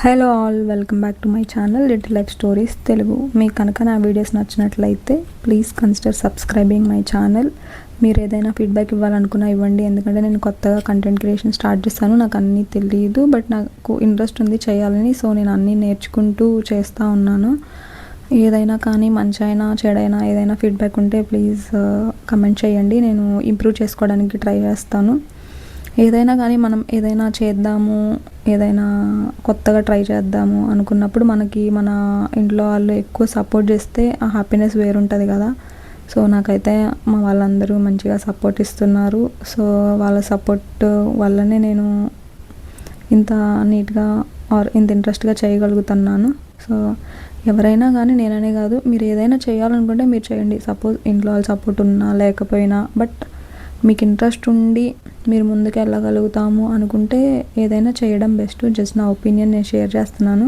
Hello all, welcome back to my channel little life stories Telugu. మీకు కనుక నా videos నచ్చినట్లయితే please consider subscribing my channel. మీరు ఏదైనా ఫీడ్బ్యాక్ ఇవ్వాలనుకున్నా ఇవ్వండి, ఎందుకంటే నేను కొత్తగా కంటెంట్ క్రియేషన్ స్టార్ట్ చేస్తాను. నాకు అన్నీ తెలియదు, బట్ నాకు ఇంట్రెస్ట్ ఉంది చేయాలని. సో నేను అన్నీ నేర్చుకుంటూ చేస్తూ ఉన్నాను. ఏదైనా కానీ మంచి అయినా చెడైనా ఏదైనా ఫీడ్బ్యాక్ ఉంటే ప్లీజ్ కమెంట్ చేయండి. నేను ఇంప్రూవ్ చేసుకోవడానికి ట్రై చేస్తాను. ఏదైనా కానీ మనం ఏదైనా చేద్దాము, ఏదైనా కొత్తగా ట్రై చేద్దాము అనుకున్నప్పుడు మనకి మన ఇంట్లో వాళ్ళు ఎక్కువ సపోర్ట్ చేస్తే ఆ హ్యాపీనెస్ వేరుంటుంది కదా. సో నాకైతే మా వాళ్ళందరూ మంచిగా సపోర్ట్ ఇస్తున్నారు. సో వాళ్ళ సపోర్ట్ వల్లనే నేను ఇంత నీట్గా ఇంత ఇంట్రెస్ట్గా చేయగలుగుతున్నాను. సో ఎవరైనా కానీ నేననే కాదు, మీరు ఏదైనా చేయాలనుకుంటే మీరు చేయండి. సపోజ్ ఇంట్లో వాళ్ళ సపోర్ట్ ఉన్నా లేకపోయినా, బట్ మీకు ఇంట్రెస్ట్ ఉండి మీరు ముందుకు వెళ్ళగలుగుతాము అనుకుంటే ఏదైనా చేయడం బెస్ట్. జస్ట్ నా ఒపీనియన్ నేను షేర్ చేస్తున్నాను.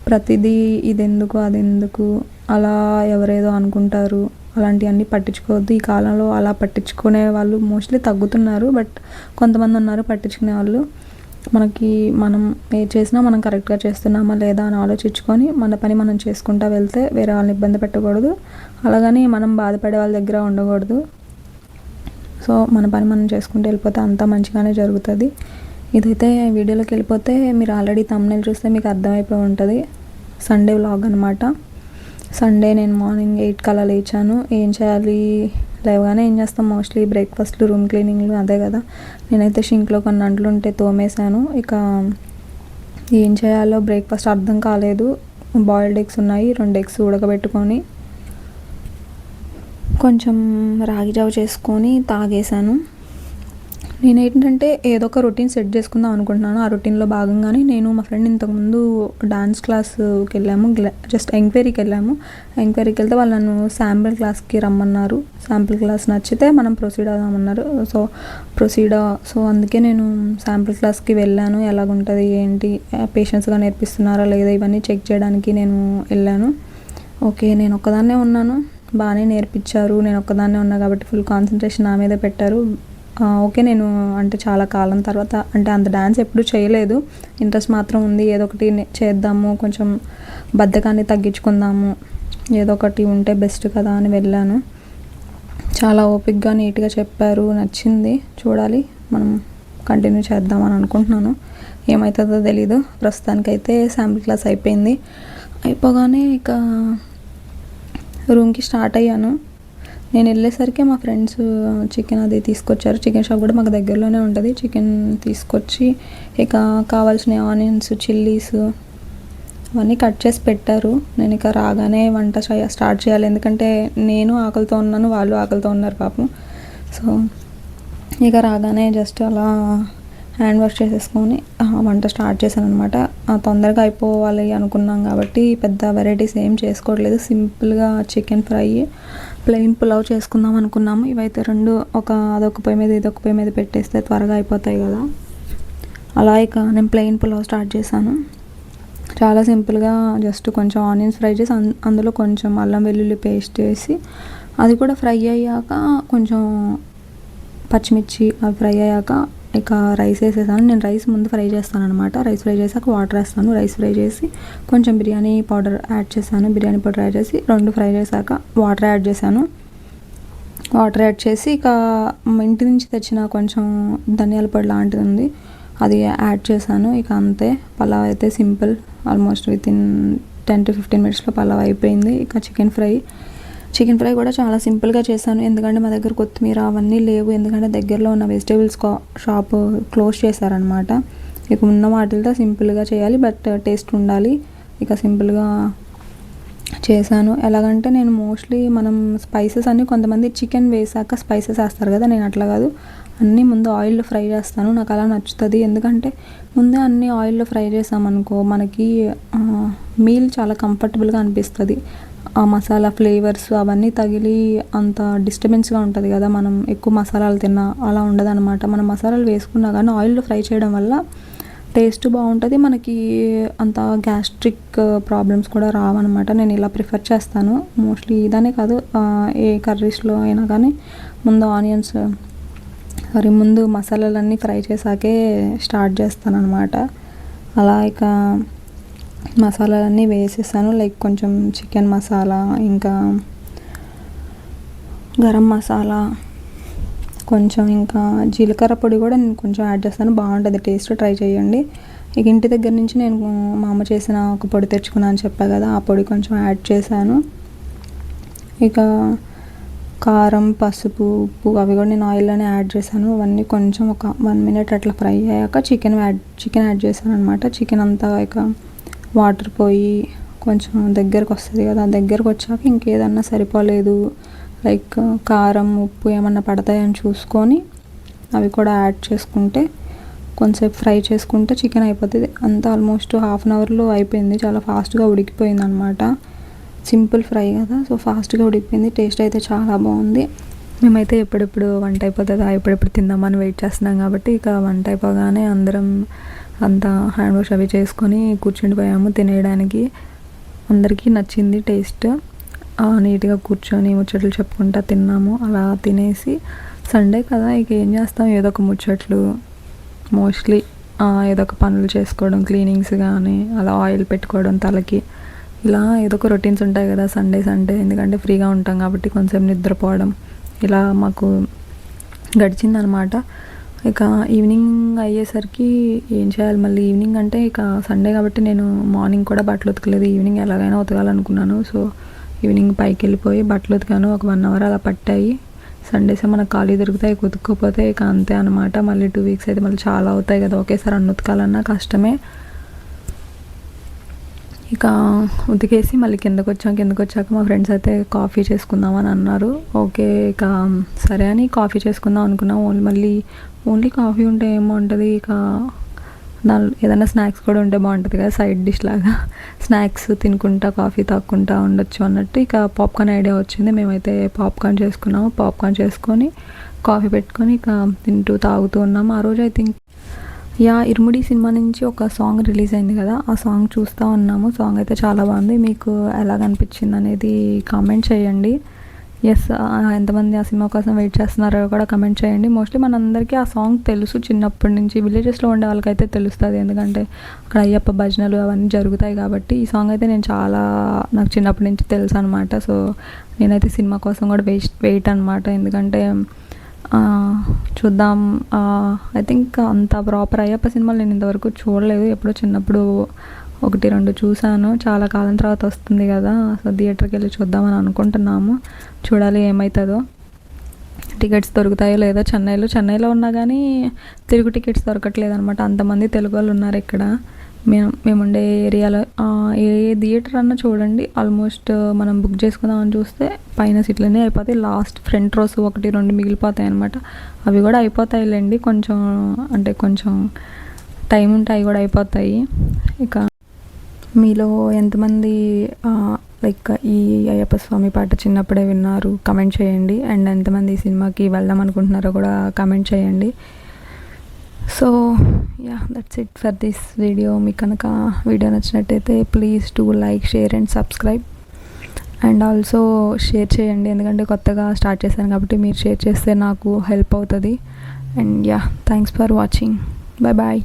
ప్రతిదీ ఇదెందుకు అదెందుకు అలా ఎవరేదో అనుకుంటారు అలాంటివన్నీ పట్టించుకోవద్దు. ఈ కాలంలో అలా పట్టించుకునే వాళ్ళు మోస్ట్లీ తగ్గుతున్నారు, బట్ కొంతమంది ఉన్నారు పట్టించుకునే వాళ్ళు. మనకి మనం ఏ చేసినా మనం కరెక్ట్గా చేస్తున్నామా లేదా అని ఆలోచించుకొని మన పని మనం చేసుకుంటూ వెళ్తే వేరే వాళ్ళని ఇబ్బంది పెట్టకూడదు. అలాగని మనం బాధపడే వాళ్ళ దగ్గర ఉండకూడదు. సో మన పని మనం చేసుకుంటూ వెళ్ళిపోతే అంతా మంచిగానే జరుగుతుంది. ఇదైతే వీడియోలోకి వెళ్ళిపోతే మీరు ఆల్రెడీ థంబ్నెయిల్ చూస్తే మీకు అర్థమైపోయి ఉంటుంది. సండే వ్లాగ్ అనమాట. సండే నేను మార్నింగ్ 8 కల్లా లేచాను. ఏం చేయాలి, లేవగానే ఏం చేస్తాం మోస్ట్లీ బ్రేక్ఫాస్ట్లు, రూమ్ క్లీనింగ్లు అదే కదా. నేనైతే షింక్లో కొన్ని అంట్లు ఉంటే తోమేశాను. ఇక ఏం చేయాలో బ్రేక్ఫాస్ట్ అర్థం కాలేదు. బాయిల్డ్ ఎగ్స్ ఉన్నాయి, 2 ఎగ్స్ ఉడకబెట్టుకొని కొంచెం రాగి జావ చేసుకొని తాగేశాను. నేను ఏంటంటే ఏదో ఒక రొటీన్ సెట్ చేసుకుందాం అనుకుంటున్నాను. ఆ రొటీన్లో భాగంగానే నేను మా ఫ్రెండ్ ఇంతకుముందు డాన్స్ క్లాస్కి వెళ్ళాము. జస్ట్ ఎంక్వైరీకి వెళ్ళాము. ఎంక్వైరీకి వెళ్తే వాళ్ళు నన్ను శాంపిల్ క్లాస్కి రమ్మన్నారు. శాంపిల్ క్లాస్ నచ్చితే మనం ప్రొసీడ్ అవుదామన్నారు. సో అందుకే నేను శాంపిల్ క్లాస్కి వెళ్ళాను. ఎలాగుంటుంది ఏంటి, పేషెన్స్గా నేర్పిస్తున్నారా లేదా ఇవన్నీ చెక్ చేయడానికి నేను వెళ్ళాను. ఓకే, నేను ఒక్కదాన్నే ఉన్నాను, బాగానే నేర్పించారు. నేను ఒక్కదాన్నే ఉన్నా కాబట్టి ఫుల్ కాన్సన్ట్రేషన్ నా మీద పెట్టారు. ఓకే, నేను అంటే చాలా కాలం తర్వాత, అంటే అంత డ్యాన్స్ ఎప్పుడూ చేయలేదు, ఇంట్రెస్ట్ మాత్రం ఉంది. ఏదో ఒకటి చేద్దాము, కొంచెం బద్ధకాన్ని తగ్గించుకుందాము, ఏదో ఒకటి ఉంటే బెస్ట్ కదా అని వెళ్ళాను. చాలా ఓపిక్గా నీట్గా చెప్పారు, నచ్చింది. చూడాలి, మనం కంటిన్యూ చేద్దామని అనుకుంటున్నాను. ఏమవుతుందో తెలీదు. ప్రస్తుతానికైతే శాంపిల్ క్లాస్ అయిపోయింది. అయిపోగానే ఇక రూమ్కి స్టార్ట్ అయ్యాను. నేను వెళ్ళేసరికి మా ఫ్రెండ్స్ చికెన్ అది తీసుకొచ్చారు. చికెన్ షాప్ కూడా మాకు దగ్గరలోనే ఉంటుంది. చికెన్ తీసుకొచ్చి ఇక కావాల్సిన ఆనియన్స్, చిల్లీస్ అవన్నీ కట్ చేసి పెట్టారు. నేను ఇక రాగానే వంట స్టార్ట్ చేయాలి, ఎందుకంటే నేను ఆకలితో ఉన్నాను, వాళ్ళు ఆకలితో ఉన్నారు పాపం. సో ఇక రాగానే జస్ట్ అలా హ్యాండ్ వాష్ చేసేసుకొని వంట స్టార్ట్ చేశాను అనమాట. తొందరగా అయిపోవాలి అనుకున్నాం కాబట్టి పెద్ద వెరైటీస్ ఏం చేసుకోవట్లేదు. సింపుల్గా చికెన్ ఫ్రై, ప్లెయిన్ పులావ్ చేసుకుందాం అనుకున్నాము. ఇవైతే రెండు అదొక పొయ్యి మీద ఇదొక పొయ్యి మీద పెట్టేస్తే త్వరగా అయిపోతాయి కదా. అలా ఇక నేను ప్లెయిన్ పులావ్ స్టార్ట్ చేశాను. చాలా సింపుల్గా జస్ట్ కొంచెం ఆనియన్స్ ఫ్రై చేసి అందులో కొంచెం అల్లం వెల్లుల్లి పేస్ట్ వేసి, అది కూడా ఫ్రై అయ్యాక కొంచెం పచ్చిమిర్చి అవి ఫ్రై అయ్యాక ఇక రైస్ వేసేసాను. నేను రైస్ ముందు ఫ్రై చేస్తాను అనమాట. రైస్ ఫ్రై చేసాక వాటర్ వేస్తాను. రైస్ ఫ్రై చేసి కొంచెం బిర్యానీ పౌడర్ యాడ్ చేశాను. బిర్యానీ పౌడర్ యాడ్ చేసి 2 ఫ్రై చేశాక వాటర్ యాడ్ చేశాను. వాటర్ యాడ్ చేసి ఇక ఇంటి నుంచి తెచ్చిన కొంచెం ధనియాల పొడి లాంటిది ఉంది, అది యాడ్ చేశాను. ఇక అంతే. పలావ్ అయితే సింపుల్, ఆల్మోస్ట్ వితిన్ 10 to 15 minutesలో పలావ్ అయిపోయింది. ఇక చికెన్ ఫ్రై కూడా చాలా సింపుల్గా చేశాను, ఎందుకంటే మా దగ్గర కొత్తిమీర అవన్నీ లేవు. ఎందుకంటే దగ్గరలో ఉన్న వెజిటేబుల్స్ షాప్ క్లోజ్ చేశారనమాట. ఇక ఉన్న వాటితో సింపుల్గా చేయాలి, బట్ టేస్ట్ ఉండాలి. ఇక సింపుల్గా చేశాను. ఎలాగంటే నేను మోస్ట్లీ మనం స్పైసెస్ అన్నీ కొంతమంది చికెన్ వేసాక స్పైసెస్ వేస్తారు కదా, నేను అట్లా కాదు, అన్నీ ముందు ఆయిల్లో ఫ్రై చేస్తాను. నాకు అలా నచ్చుతుంది, ఎందుకంటే ముందే అన్నీ ఆయిల్లో ఫ్రై చేసామనుకో మనకి మీల్ చాలా కంఫర్టబుల్గా అనిపిస్తుంది. ఆ మసాలా ఫ్లేవర్స్ అవన్నీ తగిలి అంత డిస్టర్బెన్స్గా ఉంటుంది కదా, మనం ఎక్కువ మసాలాలు తిన్నా అలా ఉండదు అనమాట. మనం మసాలాలు వేసుకున్నా కానీ ఆయిల్లో ఫ్రై చేయడం వల్ల టేస్ట్ బాగుంటుంది, మనకి అంత గ్యాస్ట్రిక్ ప్రాబ్లమ్స్ కూడా రావన్నమాట. నేను ఇలా ప్రిఫర్ చేస్తాను మోస్ట్లీ. ఇదనే కాదు, ఏ కర్రీస్లో అయినా కానీ ముందు మసాలాలన్నీ ఫ్రై చేసాకే స్టార్ట్ చేస్తాను అనమాట. అలా ఇక మసాలాలన్నీ వేసేసాను. లైక్ కొంచెం చికెన్ మసాలా, ఇంకా గరం మసాలా, కొంచెం ఇంకా జీలకర్ర పొడి కూడా నేను కొంచెం యాడ్ చేస్తాను. బాగుంటుంది టేస్ట్, ట్రై చేయండి. ఇక ఇంటి దగ్గర నుంచి నేను మా అమ్మ చేసిన ఒక పొడి తెచ్చుకున్నాను అని చెప్పా కదా, ఆ పొడి కొంచెం యాడ్ చేశాను. ఇక కారం, పసుపు, ఉప్పు అవి కూడా నేను ఆయిల్లోనే యాడ్ చేశాను. అవన్నీ కొంచెం ఒక 1 minute అట్లా ఫ్రై అయ్యాక చికెన్ యాడ్ చేశాను అనమాట. చికెన్ అంతా ఇక వాటర్ పోయి కొంచెం దగ్గరకు వస్తుంది కదా, దగ్గరకు వచ్చాక ఇంకేదన్నా సరిపోలేదు లైక్ కారం, ఉప్పు ఏమన్నా పడతాయని చూసుకొని అవి కూడా యాడ్ చేసుకుంటే కొంచెంసేపు ఫ్రై చేసుకుంటే చికెన్ అయిపోతుంది. అంతా ఆల్మోస్ట్ 1/2 అవర్లో అయిపోయింది. చాలా ఫాస్ట్గా ఉడికిపోయింది అనమాట. సింపుల్ ఫ్రై కదా, సో ఫాస్ట్గా ఉడికిపోయింది. టేస్ట్ అయితే చాలా బాగుంది. మేమైతే ఎప్పుడెప్పుడు వంట అయిపోతుందా, ఎప్పుడెప్పుడు తిందామని వెయిట్ చేస్తున్నాం కాబట్టి ఇక వంట అయిపోగానే అందరం అంతా హ్యాండ్ వాష్ అవి చేసుకొని కూర్చుండిపోయాము తినేయడానికి. అందరికీ నచ్చింది టేస్ట్. నీట్గా కూర్చొని ముచ్చట్లు చెప్పుకుంటా తిన్నాము. అలా తినేసి సండే కదా ఇక ఏం చేస్తాం, ఏదో ఒక ముచ్చట్లు, మోస్ట్లీ ఏదో ఒక పనులు చేసుకోవడం, క్లీనింగ్స్ కానీ అలా ఆయిల్ పెట్టుకోవడం తలకి, ఇలా ఏదో ఒక రొటీన్స్ ఉంటాయి కదా సండే. ఎందుకంటే ఫ్రీగా ఉంటాం కాబట్టి కొంచెం నిద్రపోవడం ఇలా మాకు గడిచిందనమాట. ఇక ఈవినింగ్ అయ్యేసరికి ఏం చేయాలి మళ్ళీ, ఈవినింగ్ అంటే ఇక సండే కాబట్టి నేను మార్నింగ్ కూడా బట్టలు ఉతకలేదు, ఈవినింగ్ ఎలాగైనా ఉతకాలనుకున్నాను. సో ఈవినింగ్ పైకి వెళ్ళిపోయి బట్టలు ఉతికాను. ఒక 1 hour అలా పట్టాయి. సండేసే మనకు ఖాళీ దొరుకుతాయి, ఉతుక్కోపోతే ఇక అంతే అనమాట. మళ్ళీ 2 weeks అయితే మళ్ళీ చాలా అవుతాయి కదా, ఒకేసారి అన్ని ఉతకాలన్నా కష్టమే. ఇక ఉతికేసి మళ్ళీ కిందకు వచ్చాక మా ఫ్రెండ్స్ అయితే కాఫీ చేసుకుందామని అన్నారు. ఓకే ఇక సరే అని కాఫీ చేసుకుందాం అనుకున్నాం. ఓన్లీ కాఫీ ఉంటే ఏం బాగుంటుంది, ఇక దానిలో ఏదైనా స్నాక్స్ కూడా ఉంటే బాగుంటుంది కదా, సైడ్ డిష్ లాగా స్నాక్స్ తినుకుంటా కాఫీ తాక్కుంటా ఉండొచ్చు అన్నట్టు ఇక పాప్కార్న్ ఐడియా వచ్చింది. మేమైతే పాప్కార్న్ చేసుకున్నాము. పాప్కార్న్ చేసుకొని కాఫీ పెట్టుకొని ఇక తింటూ తాగుతూ ఉన్నాము. ఆ రోజు ఐ థింక్ ఇరుముడి సినిమా నుంచి ఒక సాంగ్ రిలీజ్ అయింది కదా, ఆ సాంగ్ చూస్తూ ఉన్నాము. సాంగ్ అయితే చాలా బాగుంది. మీకు ఎలాగ అనిపించింది అనేది కామెంట్ చేయండి. ఎంతమంది ఆ సినిమా కోసం వెయిట్ చేస్తున్నారో కూడా కమెంట్ చేయండి. మోస్ట్లీ మనందరికీ ఆ సాంగ్ తెలుసు, చిన్నప్పటి నుంచి విలేజెస్లో ఉండే వాళ్ళకైతే తెలుస్తుంది. ఎందుకంటే అక్కడ అయ్యప్ప భజనలు అవన్నీ జరుగుతాయి కాబట్టి ఈ సాంగ్ అయితే నాకు చిన్నప్పటి నుంచి తెలుసు అనమాట. సో నేనైతే సినిమా కోసం కూడా వెయిట్ అనమాట. ఎందుకంటే చూద్దాం. ఐ థింక్ అంత ప్రాపర్ అయ్యప్ప సినిమాలు నేను ఇంతవరకు చూడలేదు. ఎప్పుడో చిన్నప్పుడు 1-2 చూశాను. చాలా కాలం తర్వాత వస్తుంది కదా, సో థియేటర్కి వెళ్ళి చూద్దామని అనుకుంటున్నాము. చూడాలి ఏమవుతుందో, టికెట్స్ దొరుకుతాయో లేదో. చెన్నైలో ఉన్నా కానీ తెలుగు టికెట్స్ దొరకట్లేదు అనమాట. అంతమంది తెలుగు వాళ్ళు ఉన్నారు ఇక్కడ. మేముండే ఏరియాలో ఏ థియేటర్ అన్నా చూడండి, ఆల్మోస్ట్ మనం బుక్ చేసుకుందామని చూస్తే పైన సీట్లన్నీ అయిపోతాయి. లాస్ట్ ఫ్రంట్ రోస్ 1-2 మిగిలిపోతాయి అనమాట. అవి కూడా అయిపోతాయిలేండి, కొంచెం టైం ఉంటే అవి కూడా అయిపోతాయి. ఇక మీలో ఎంతమంది లైక్ ఈ అయ్యప్ప స్వామి పాట చిన్నప్పుడే విన్నారు కమెంట్ చేయండి. అండ్ ఎంతమంది ఈ సినిమాకి వెళ్దాం అనుకుంటున్నారో కూడా కమెంట్ చేయండి. So that's it for this video. మీకు కనుక వీడియో నచ్చినట్టయితే please do like, share and subscribe. And also share చేయండి, ఎందుకంటే కొత్తగా స్టార్ట్ చేశాను కాబట్టి మీరు షేర్ చేస్తే నాకు హెల్ప్ అవుతుంది. And thanks for watching. Bye.